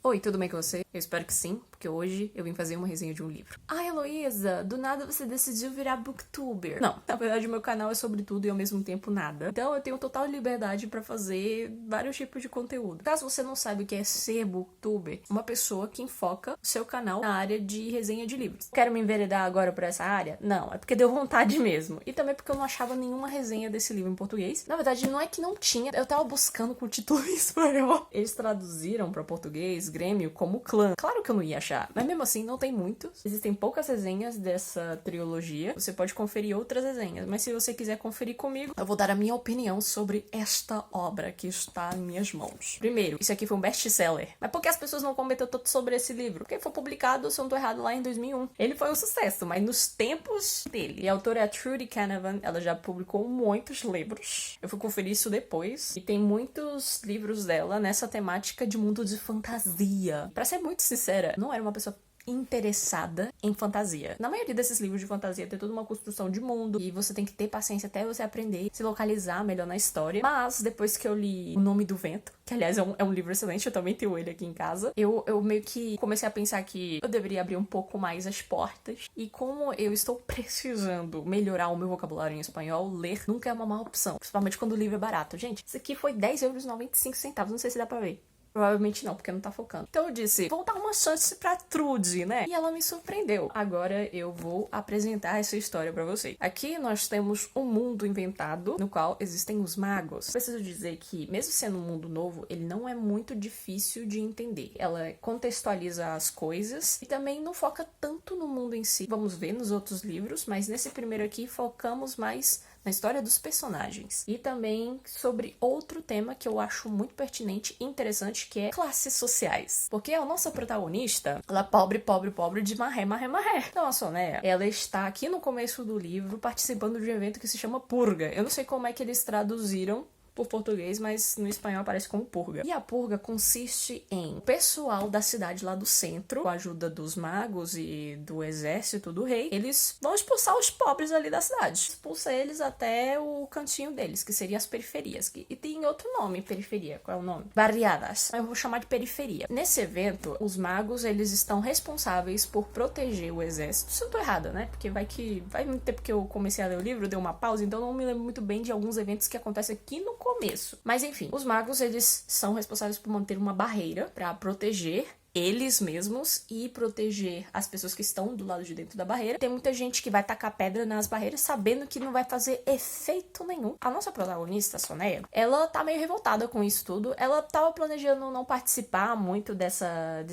Oi, tudo bem com você? Eu espero que sim, porque hoje eu vim fazer uma resenha de um livro. Ai, Heloísa, do nada você decidiu virar booktuber. Não, na verdade o meu canal é sobre tudo e ao mesmo tempo nada. Então eu tenho total liberdade pra fazer vários tipos de conteúdo. Caso você não saiba o que é ser booktuber, uma pessoa que enfoca o seu canal na área de resenha de livros. Quero me enveredar agora por essa área? Não, é porque deu vontade mesmo. E também porque eu não achava nenhuma resenha desse livro em português. Na verdade, não é que não tinha, eu tava buscando com o título em espanhol. Eles traduziram pra português Grêmio como clã. Claro que eu não ia achar, mas mesmo assim não tem muitos. Existem poucas resenhas dessa trilogia. Você pode conferir outras resenhas, mas se você quiser conferir comigo, eu vou dar a minha opinião sobre esta obra que está em minhas mãos. Primeiro, isso aqui foi um best-seller. Mas por que as pessoas não comentam tanto sobre esse livro? Porque foi publicado, se eu não tô errado, lá em 2001. Ele foi um sucesso, mas nos tempos dele. E a autora é a Trudy Canavan. Ela já publicou muitos livros. Eu fui conferir isso depois. E tem muitos livros dela nessa temática de mundo de fantasia. Pra ser muito sincera, não era uma pessoa interessada em fantasia. Na maioria desses livros de fantasia tem toda uma construção de mundo e você tem que ter paciência até você aprender, se localizar melhor na história. Mas depois que eu li O Nome do Vento, que aliás é um livro excelente, eu também tenho ele aqui em casa, eu meio que comecei a pensar que eu deveria abrir um pouco mais as portas. E como eu estou precisando melhorar o meu vocabulário em espanhol, ler nunca é uma má opção, principalmente quando o livro é barato. Gente, isso aqui foi R$10,95, não sei se dá pra ver. Provavelmente não, porque não tá focando. Então eu disse, vou dar uma chance pra Trudy, né? E ela me surpreendeu. Agora eu vou apresentar essa história pra vocês. Aqui nós temos um mundo inventado, no qual existem os magos. Preciso dizer que, mesmo sendo um mundo novo, ele não é muito difícil de entender. Ela contextualiza as coisas e também não foca tanto no mundo em si. Vamos ver nos outros livros, mas nesse primeiro aqui focamos mais na história dos personagens. E também sobre outro tema que eu acho muito pertinente e interessante, que é classes sociais. Porque a nossa protagonista, ela é pobre, pobre, pobre de marré, marré, marré. Então a Sonéia, ela está aqui no começo do livro participando de um evento que se chama Purga. Eu não sei como é que eles traduziram por português, mas no espanhol aparece como purga. E a purga consiste em o pessoal da cidade lá do centro, com a ajuda dos magos e do exército do rei, eles vão expulsar os pobres ali da cidade. Expulsa eles até o cantinho deles, que seriam as periferias. E tem outro nome, periferia. Qual é o nome? Barriadas. Eu vou chamar de periferia. Nesse evento, os magos, eles estão responsáveis por proteger o exército. Se eu tô errada, né? Porque vai muito tempo que eu comecei a ler o livro, deu uma pausa, então eu não me lembro muito bem de alguns eventos que acontecem aqui no começo. Mas enfim, os magos, eles são responsáveis por manter uma barreira para proteger eles mesmos e proteger as pessoas que estão do lado de dentro da barreira. Tem muita gente que vai tacar pedra nas barreiras sabendo que não vai fazer efeito nenhum. A nossa protagonista, a Sonéia, ela tá meio revoltada com isso tudo. Ela tava planejando não participar muito desse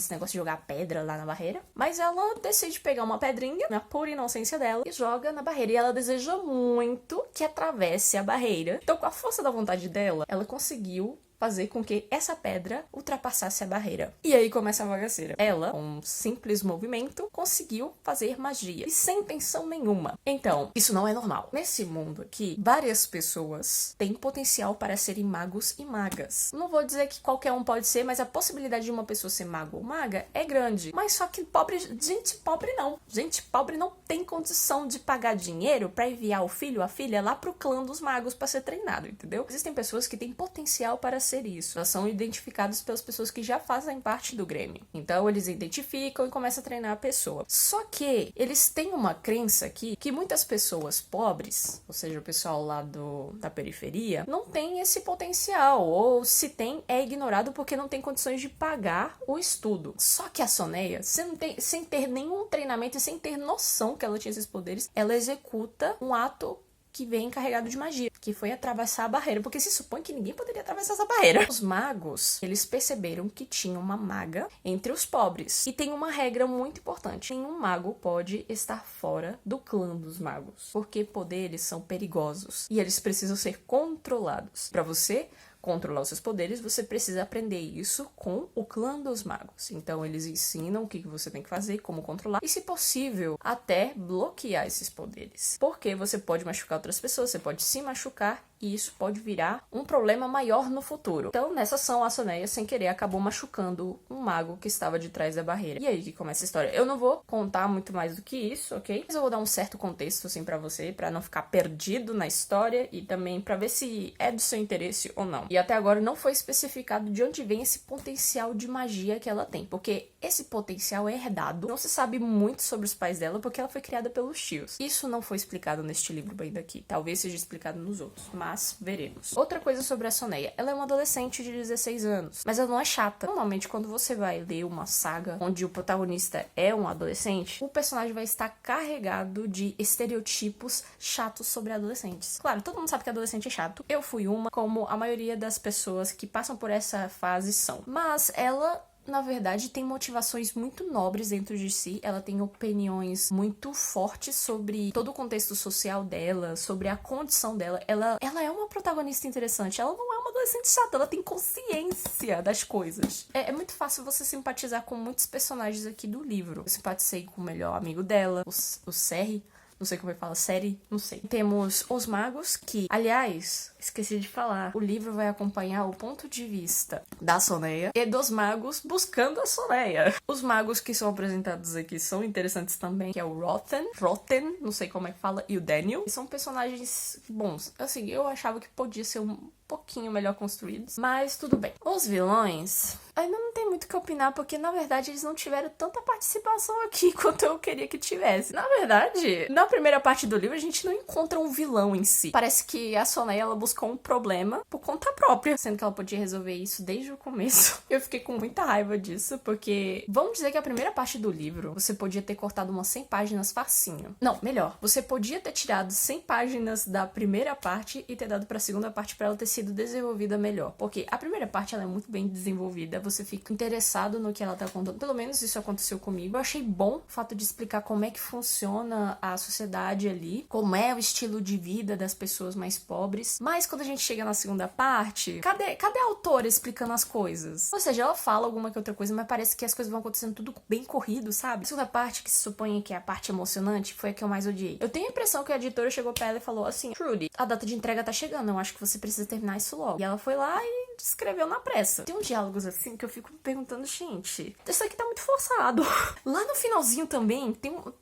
negócio de jogar pedra lá na barreira, mas ela decide pegar uma pedrinha, na pura inocência dela, e joga na barreira. E ela deseja muito que atravesse a barreira. Então, com a força da vontade dela, ela conseguiu fazer com que essa pedra ultrapassasse a barreira. E aí começa a bagaceira. Ela, com um simples movimento, conseguiu fazer magia. E sem intenção nenhuma. Então, isso não é normal. Nesse mundo aqui, várias pessoas têm potencial para serem magos e magas. Não vou dizer que qualquer um pode ser, mas a possibilidade de uma pessoa ser mago ou maga é grande. Mas só que gente pobre não. Gente pobre não tem condição de pagar dinheiro para enviar o filho ou a filha lá pro clã dos magos para ser treinado, entendeu? Existem pessoas que têm potencial para ser isso. Elas são identificadas pelas pessoas que já fazem parte do Grêmio. Então eles identificam e começam a treinar a pessoa. Só que eles têm uma crença aqui que muitas pessoas pobres, ou seja, o pessoal lá da periferia, não tem esse potencial, ou se tem, é ignorado porque não tem condições de pagar o estudo. Só que a Sonéia, sem ter nenhum treinamento e sem ter noção que ela tinha esses poderes, ela executa um ato que vem carregado de magia, que foi atravessar a barreira, porque se supõe que ninguém poderia atravessar essa barreira. Os magos, eles perceberam que tinha uma maga entre os pobres. E tem uma regra muito importante. Nenhum mago pode estar fora do clã dos magos, porque poderes são perigosos e eles precisam ser controlados. Para você controlar os seus poderes, você precisa aprender isso com o clã dos magos. Então eles ensinam o que você tem que fazer, como controlar e, se possível, até bloquear esses poderes. Porque você pode machucar outras pessoas, você pode se machucar e isso pode virar um problema maior no futuro. Então, nessa ação, a Soneia, sem querer, acabou machucando um mago que estava de trás da barreira. E aí que começa a história. Eu não vou contar muito mais do que isso, ok? Mas eu vou dar um certo contexto, assim, pra você, pra não ficar perdido na história e também pra ver se é do seu interesse ou não. E até agora não foi especificado de onde vem esse potencial de magia que ela tem, porque esse potencial é herdado. Não se sabe muito sobre os pais dela, porque ela foi criada pelos tios. Isso não foi explicado neste livro ainda aqui. Talvez seja explicado nos outros, mas veremos. Outra coisa sobre a Soneia. Ela é uma adolescente de 16 anos, mas ela não é chata. Normalmente, quando você vai ler uma saga onde o protagonista é um adolescente, o personagem vai estar carregado de estereotipos chatos sobre adolescentes. Claro, todo mundo sabe que adolescente é chato. Eu fui uma, como a maioria das pessoas que passam por essa fase são. Mas ela, na verdade, tem motivações muito nobres dentro de si. Ela tem opiniões muito fortes sobre todo o contexto social dela, sobre a condição dela. Ela é uma protagonista interessante. Ela não é uma adolescente chata, ela tem consciência das coisas. É muito fácil você simpatizar com muitos personagens aqui do livro. Eu simpatizei com o melhor amigo dela, o Serry. Não sei como ele fala, série, não sei. Temos os magos que, aliás, esqueci de falar, o livro vai acompanhar o ponto de vista da Soneia e dos magos buscando a Soneia. Os magos que são apresentados aqui são interessantes também, que é o Rotten, não sei como é que fala, e o Daniel. São personagens bons. Assim, eu achava que podia ser um pouquinho melhor construídos, mas tudo bem. Os vilões, ainda não tem muito o que opinar, porque na verdade eles não tiveram tanta participação aqui quanto eu queria que tivesse. Na verdade, na primeira parte do livro a gente não encontra um vilão em si. Parece que a Soneia, ela buscou um problema por conta própria, sendo que ela podia resolver isso desde o começo. Eu fiquei com muita raiva disso, porque vamos dizer que a primeira parte do livro você podia ter cortado umas 100 páginas facinho. Não, melhor, você podia ter tirado 100 páginas da primeira parte e ter dado pra segunda parte pra ela ter sido desenvolvida melhor, porque a primeira parte ela é muito bem desenvolvida, você fica interessado no que ela tá contando, pelo menos isso aconteceu comigo. Eu achei bom o fato de explicar como é que funciona a sociedade ali, como é o estilo de vida das pessoas mais pobres, mas quando a gente chega na segunda parte, cadê a autora explicando as coisas? Ou seja, ela fala alguma que outra coisa, mas parece que as coisas vão acontecendo tudo bem corrido, sabe? A segunda parte, que se supõe que é a parte emocionante, foi a que eu mais odiei. Eu tenho a impressão que a editora chegou pra ela e falou assim: Trudy, a data de entrega tá chegando, eu acho que você precisa terminar isso logo. E ela foi lá e escreveu na pressa. Tem uns diálogos assim que eu fico me perguntando, gente, isso aqui tá muito forçado. Lá no finalzinho também tem um...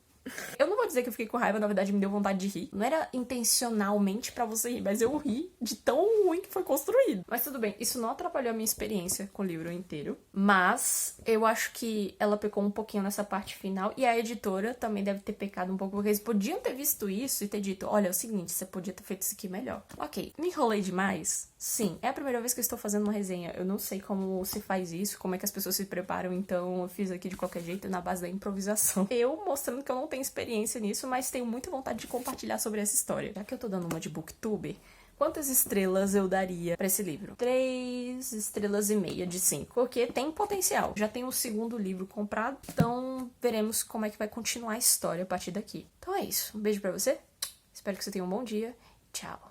Eu não vou dizer que eu fiquei com raiva, na verdade me deu vontade de rir. Não era intencionalmente pra você rir, mas eu ri de tão ruim que foi construído. Mas tudo bem, isso não atrapalhou a minha experiência com o livro inteiro. Mas eu acho que ela pecou um pouquinho nessa parte final. E a editora também deve ter pecado um pouco, porque eles podiam ter visto isso e ter dito: olha, é o seguinte, você podia ter feito isso aqui melhor. Ok, me enrolei demais? Sim, é a primeira vez que eu estou fazendo uma resenha. Eu não sei como se faz isso, como é que as pessoas se preparam, então eu fiz aqui de qualquer jeito, na base da improvisação. Eu mostrando que eu não tenho experiência nisso, mas tenho muita vontade de compartilhar sobre essa história. Já que eu tô dando uma de booktuber, quantas estrelas eu daria pra esse livro? 3,5 estrelas de 5, porque tem potencial. Já tenho o segundo livro comprado, então veremos como é que vai continuar a história a partir daqui. Então é isso, um beijo pra você, espero que você tenha um bom dia, tchau!